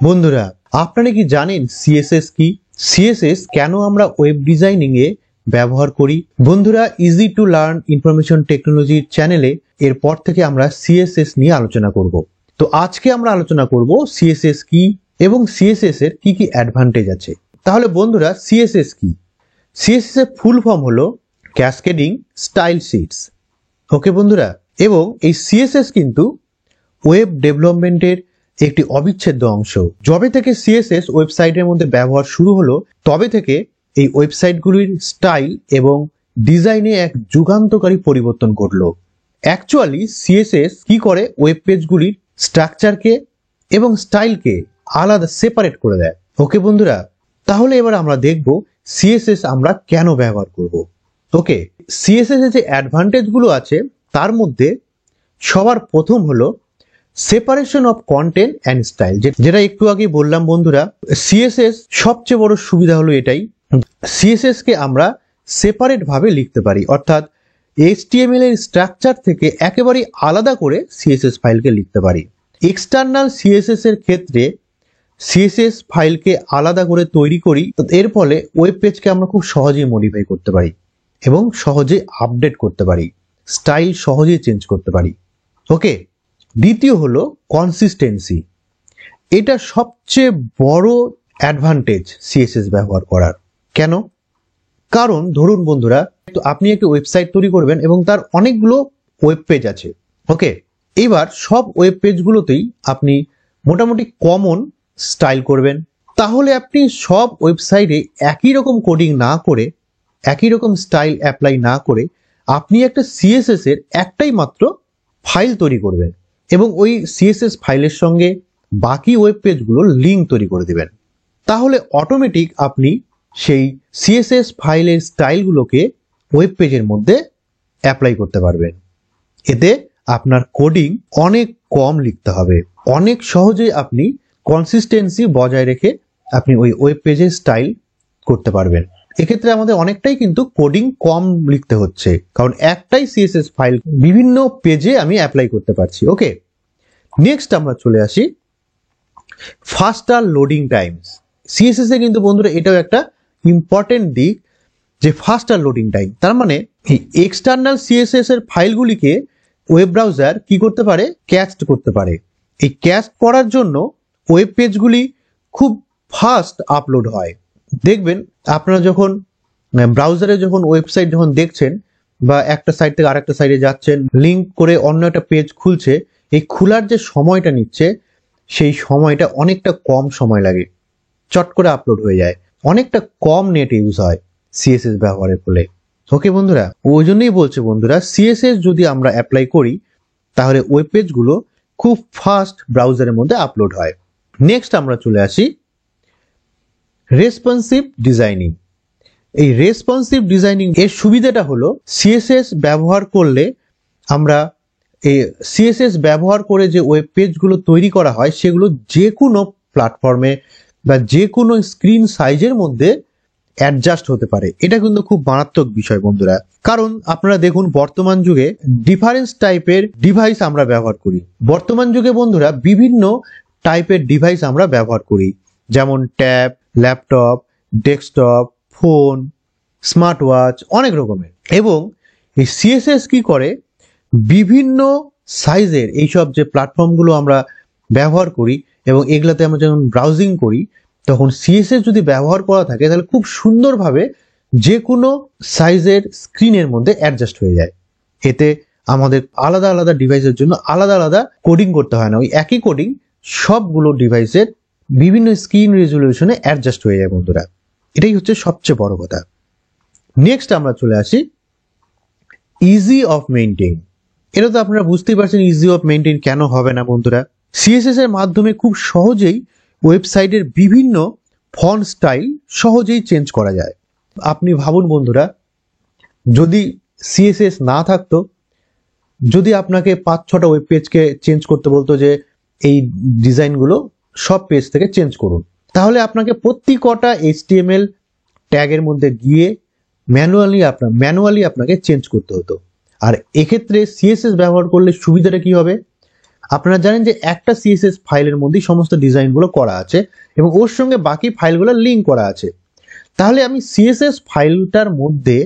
বন্ধুরা, আপনারা কি জানেন সিএসএস কি? সিএসএস কেন আমরা ওয়েব ডিজাইনিং এ ব্যবহার করি? বন্ধুরা, ইজি টু লার্ন ইনফরমেশন টেকনোলজির চ্যানেলে এরপর থেকে আমরা সিএসএস নিয়ে আলোচনা করব। তো আজকে আমরা আলোচনা করব সিএসএস কি এবং সিএসএস এর কি কি অ্যাডভান্টেজ আছে। তাহলে বন্ধুরা, সিএসএস কি? সিএসএস এর ফুল ফর্ম হলো ক্যাসকেডিং স্টাইল শিটস। ওকে বন্ধুরা, এবং এই সিএসএস কিন্তু ওয়েব ডেভেলপমেন্টের একটি অবিচ্ছেদ্য অংশ। যবে থেকে সিএসএস ওয়েবসাইটের মধ্যে ব্যবহার শুরু হলো, তবে থেকে এই ওয়েবসাইটগুলির স্টাইল এবং ডিজাইনে এক যুগান্তকারী পরিবর্তন ঘটলো। অ্যাকচুয়ালি সিএসএস কি করে? ওয়েব পেজগুলির স্ট্রাকচারকে এবং স্টাইলকে আলাদা সেপারেট করে দেয়। ওকে বন্ধুরা, তাহলে এবার আমরা দেখব সিএসএস আমরা কেন ব্যবহার করব। ওকে, সিএসএস এর যে অ্যাডভান্টেজ গুলো আছে তার মধ্যে সবার প্রথম হলো separation of content and style, যেটা একটু আগে বললাম বন্ধুরা। সিএসএস সবচেয়ে বড় সুবিধা হলো এটাই, সিএসএস কে আমরা সেপারেট ভাবে লিখতে পারি, অর্থাৎ এইচটিএমএল এর স্ট্রাকচার থেকে একেবারে আলাদা করে সিএসএস ফাইলকে লিখতে পারি। এক্সটার্নাল সিএসএস এর ক্ষেত্রে সিএসএস ফাইলকে আলাদা করে তৈরি করি, এর ফলে ওয়েব পেজকে আমরা খুব সহজেই মডিফাই করতে পারি এবং সহজে আপডেট করতে পারি, স্টাইল সহজেই চেঞ্জ করতে পারি। ওকে, দ্বিতীয় হলো কনসিস্টেন্সি। এটা সবচেয়ে বড় অ্যাডভান্টেজ সিএসএস ব্যবহার করার। কেন? কারণ ধরুন বন্ধুরা, আপনি একটা ওয়েবসাইট তৈরি করবেন এবং তার অনেকগুলো ওয়েব পেজ আছে। ওকে, এবার সব ওয়েব পেজগুলোতেই আপনি মোটামুটি কমন স্টাইল করবেন। তাহলে আপনি সব ওয়েবসাইটে একই রকম কোডিং না করে, একই রকম স্টাইল অ্যাপ্লাই না করে, আপনি একটা সিএসএস এর একটাই মাত্র ফাইল তৈরি করবেন এবং ওই সিএসএস ফাইলের সঙ্গে বাকি ওয়েব পেজগুলোর লিঙ্ক তৈরি করে দিবেন। তাহলে অটোমেটিক আপনি সেই সিএসএস ফাইলের স্টাইলগুলোকে ওয়েব পেজের মধ্যে অ্যাপ্লাই করতে পারবেন। এতে আপনার কোডিং অনেক কম লিখতে হবে, অনেক সহজেই আপনি কনসিস্টেন্সি বজায় রেখে আপনি ওই ওয়েব পেজের স্টাইল করতে পারবেন। এক্ষেত্রে আমাদের অনেকটাই কিন্তু কোডিং কম লিখতে হচ্ছে, কারণ একটাই সিএসএস ফাইল বিভিন্ন পেজে আমি অ্যাপ্লাই করতে পারছি। ওকে, নেক্সট আমরা চলে আসি ফাস্টার লোডিং টাইমস। সিএসএস এ কিন্তু বন্ধুরা এটাও একটা ইম্পর্টেন্ট দিক, যে ফাস্টার লোডিং টাইম। তার মানে এই এক্সটার্নাল সিএসএস এর ফাইলগুলিকে ওয়েব ব্রাউজার কি করতে পারে? ক্যাস্ট করতে পারে। এই ক্যাস্ট করার জন্য ওয়েব পেজগুলি খুব ফাস্ট আপলোড হয়। দেখবেন আপনারা যখন ব্রাউজারে যখন ওয়েবসাইট যখন দেখছেন বা একটা সাইট থেকে আরেকটা সাইটে যাচ্ছেন, লিঙ্ক করে অন্য একটা পেজ খুলছে, এই খোলার যে সময়টা নিচ্ছে সেই সময়টা অনেকটা কম সময় লাগে, চট করে আপলোড হয়ে যায়, অনেকটা কম নেট ইউজ হয় সিএসএস ব্যবহারের ফলে। ওকে বন্ধুরা, ওই জন্যই বলছে বন্ধুরা, সিএসএস যদি আমরা অ্যাপ্লাই করি তাহলে ওয়েব পেজগুলো খুব ফাস্ট ব্রাউজারের মধ্যে আপলোড হয়। নেক্সট আমরা চলে আসি রেসপন্সিভ ডিজাইনিং। এই রেসপন্সিভ ডিজাইনিং এর সুবিধাটা হলো সিএসএস ব্যবহার করলে আমরা এই সিএসএস ব্যবহার করে যে ওয়েব পেজগুলো তৈরি করা হয় সেগুলো যে কোনো প্ল্যাটফর্মে বা যে কোনো স্ক্রিন সাইজের মধ্যে অ্যাডজাস্ট হতে পারে। এটা কিন্তু খুব মারাত্মক বিষয় বন্ধুরা, কারণ আপনারা দেখুন বর্তমান যুগে ডিফারেন্স টাইপের ডিভাইস আমরা ব্যবহার করি। বর্তমান যুগে বন্ধুরা বিভিন্ন টাইপের ডিভাইস আমরা ব্যবহার করি, যেমন tab, laptop, desktop, phone, smart watch, অনেক রকমের। এবং এই সিএসএস কি করে? বিভিন্ন সাইজের এইসব যে প্ল্যাটফর্মগুলো আমরা ব্যবহার করি এবং এগুলাতে আমরা যখন ব্রাউজিং করি, তখন সিএসএস যদি ব্যবহার করা থাকে তাহলে খুব সুন্দরভাবে যে কোনো সাইজের স্ক্রিনের মধ্যে অ্যাডজাস্ট হয়ে যায়। এতে আমাদের আলাদা আলাদা ডিভাইসের জন্য আলাদা আলাদা কোডিং করতে হয় না, ওই একই কোডিং সবগুলো ডিভাইসের বিভিন্ন স্ক্রিন রেজলিউশনে অ্যাডজাস্ট হয়ে যায় বন্ধুরা। এটাই হচ্ছে সবচেয়ে বড় কথা। নেক্সট আমরা চলে আসি ইজি অফ মেইনটেইন। এটা তো আপনারা বুঝতেই পারছেন ইজি অফ মেইনটেইন কেন হবে না বন্ধুরা। সিএসএস এর মাধ্যমে খুব সহজেই ওয়েবসাইটের বিভিন্ন ফন্ট স্টাইল সহজেই চেঞ্জ করা যায়। আপনি ভাবুন বন্ধুরা, যদি সিএসএস না থাকতো, যদি আপনাকে 5-6টা ওয়েব পেজকে চেঞ্জ করতে বলতো যে এই ডিজাইনগুলো সব পেজ থেকে চেঞ্জ করুন, তাহলে আপনাকে প্রত্যেকটা এইচটিএমএল ট্যাগের মধ্যে গিয়ে ম্যানুয়ালি আপনাকে চেঞ্জ করতে হতো। আর এক্ষেত্রে সিএসএস ব্যবহার করলে সুবিধাটা কি হবে? আপনারা জানেন যে একটা সিএসএস ফাইলের মধ্যেই সমস্ত ডিজাইনগুলো করা আছে এবং ওর সঙ্গে বাকি ফাইলগুলো লিঙ্ক করা আছে। তাহলে আমি সিএসএস ফাইলটার মধ্যে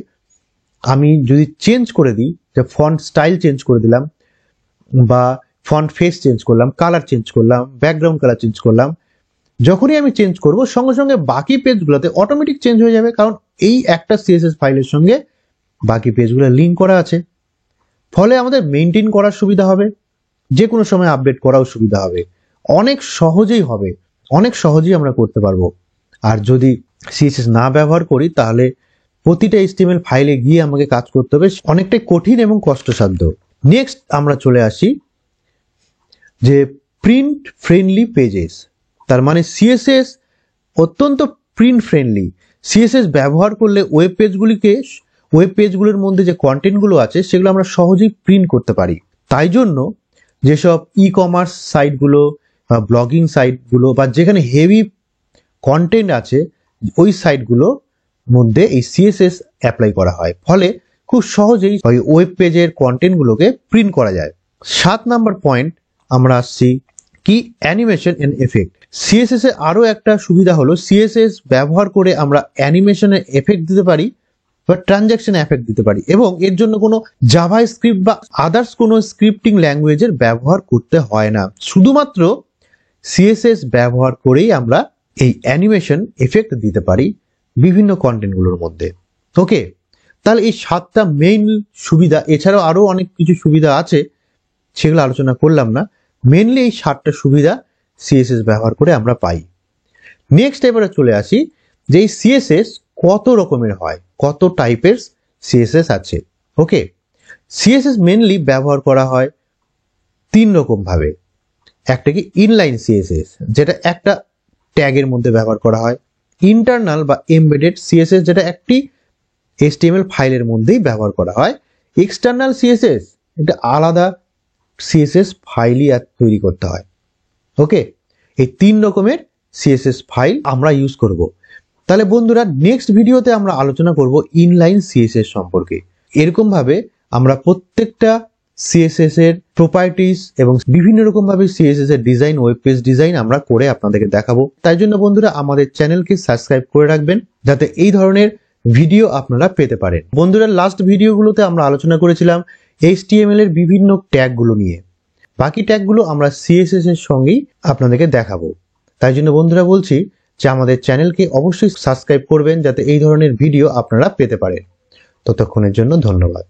আমি যদি চেঞ্জ করে দিই, যে ফন্ট স্টাইল চেঞ্জ করে দিলাম বা ফন্ট ফেস চেঞ্জ করলাম, কালার চেঞ্জ করলাম, ব্যাকগ্রাউন্ড কালার চেঞ্জ করলাম, যখনই আমি চেঞ্জ করব সঙ্গে সঙ্গে বাকি পেজগুলোতে অটোমেটিক চেঞ্জ হয়ে যাবে, কারণ এই একটা সিএসএস ফাইলের সঙ্গে বাকি পেজগুলো লিঙ্ক করা আছে। ফলে আমাদের মেনটেন করার সুবিধা হবে, যে কোনো সময় আপডেট করাও সুবিধা হবে, অনেক সহজেই হবে, অনেক সহজেই আমরা করতে পারবো। আর যদি সিএসএস না ব্যবহার করি তাহলে প্রতিটা HTML ফাইলে গিয়ে আমাকে কাজ করতে হবে, অনেকটাই কঠিন এবং কষ্টসাধ্য। নেক্সট আমরা চলে আসি যে প্রিন্ট ফ্রেন্ডলি পেজেস। তার মানে সিএসএস অত্যন্ত প্রিন্ট ফ্রেন্ডলি। সিএসএস ব্যবহার করলে ওয়েব পেজগুলোর মধ্যে যে কন্টেন্টগুলো আছে সেগুলো আমরা সহজেই প্রিন্ট করতে পারি। তাই জন্য যেসব ই-কমার্স সাইটগুলো বা ব্লগিং সাইটগুলো বা যেখানে হেভি কন্টেন্ট আছে ওই সাইটগুলোর মধ্যে এই সিএসএস অ্যাপ্লাই করা হয়, ফলে খুব সহজেই ওই ওয়েব পেজের কন্টেন্টগুলোকে প্রিন্ট করা যায়। 7 নাম্বার পয়েন্ট আমরা আসছি কি অ্যানিমেশন এন্ড এফেক্ট। সিএসএস এর আরো একটা সুবিধা হলো সিএসএস ব্যবহার করে আমরা অ্যানিমেশনের এফেক্ট দিতে পারি বা ট্রানজ্যাকশন এফেক্ট দিতে পারি, এবং এর জন্য কোনো জাভাস্ক্রিপ্ট বা আদার্স কোনো স্ক্রিপ্টিং ল্যাঙ্গুয়েজের ব্যবহার করতে হয় না। শুধুমাত্র সিএসএস ব্যবহার করেই আমরা এই অ্যানিমেশন এফেক্ট দিতে পারি বিভিন্ন কন্টেন্টগুলোর মধ্যে। ওকে, তাহলে এই 7টা মেইন সুবিধা, এছাড়াও আরো অনেক কিছু সুবিধা আছে সেগুলো আলোচনা করলাম না, মেইনলি এই 7টা সুবিধা সিএসএস ব্যবহার করে আমরা পাই। নেক্সট এবারে চলে আসি যে এই সিএসএস কত রকমের হয়, কত টাইপের সিএসএস আছে। ওকে, সিএসএস মেইনলি ব্যবহার করা হয় 3 রকম ভাবে। একটা কি ইনলাইন সিএসএস, যেটা একটা ট্যাগের মধ্যে ব্যবহার করা হয়। ইন্টারনাল বা এমবেডেড সিএসএস, যেটা একটি HTML ফাইলের মধ্যেই ব্যবহার করা হয়। এক্সটার্নাল সিএসএস, এটা আলাদা সিএসএস ফাইলই তৈরি করতে হয়। ওকে, এই 3 রকমের সিএসএস ফাইল আমরা ইউজ করব। তাহলে বন্ধুরা, নেক্সট ভিডিওতে আমরা আলোচনা করব ইনলাইন সিএসএস সম্পর্কে। এরকম ভাবে আমরা প্রত্যেকটা সিএসএস এর প্রপার্টিজ এবং বিভিন্ন রকম ভাবে সিএসএস এর ডিজাইন, ওয়েব পেজ ডিজাইন আমরা করে আপনাদেরকে দেখাবো। তাই জন্য বন্ধুরা আমাদের চ্যানেলকে সাবস্ক্রাইব করে রাখবেন, যাতে এই ধরনের ভিডিও আপনারা পেতে পারেন। বন্ধুরা, লাস্ট ভিডিওগুলোতে আমরা আলোচনা করেছিলাম HTML এর বিভিন্ন ট্যাগগুলো নিয়ে। বাকি ট্যাগগুলো আমরা সিএসএস এর সঙ্গেই আপনাদেরকে দেখাবো। তাই জন্য বন্ধুরা বলছি যে আমাদের চ্যানেলকে অবশ্যই সাবস্ক্রাইব করবেন, যাতে এই ধরনের ভিডিও আপনারা পেতে পারেন। ততক্ষণের জন্য ধন্যবাদ।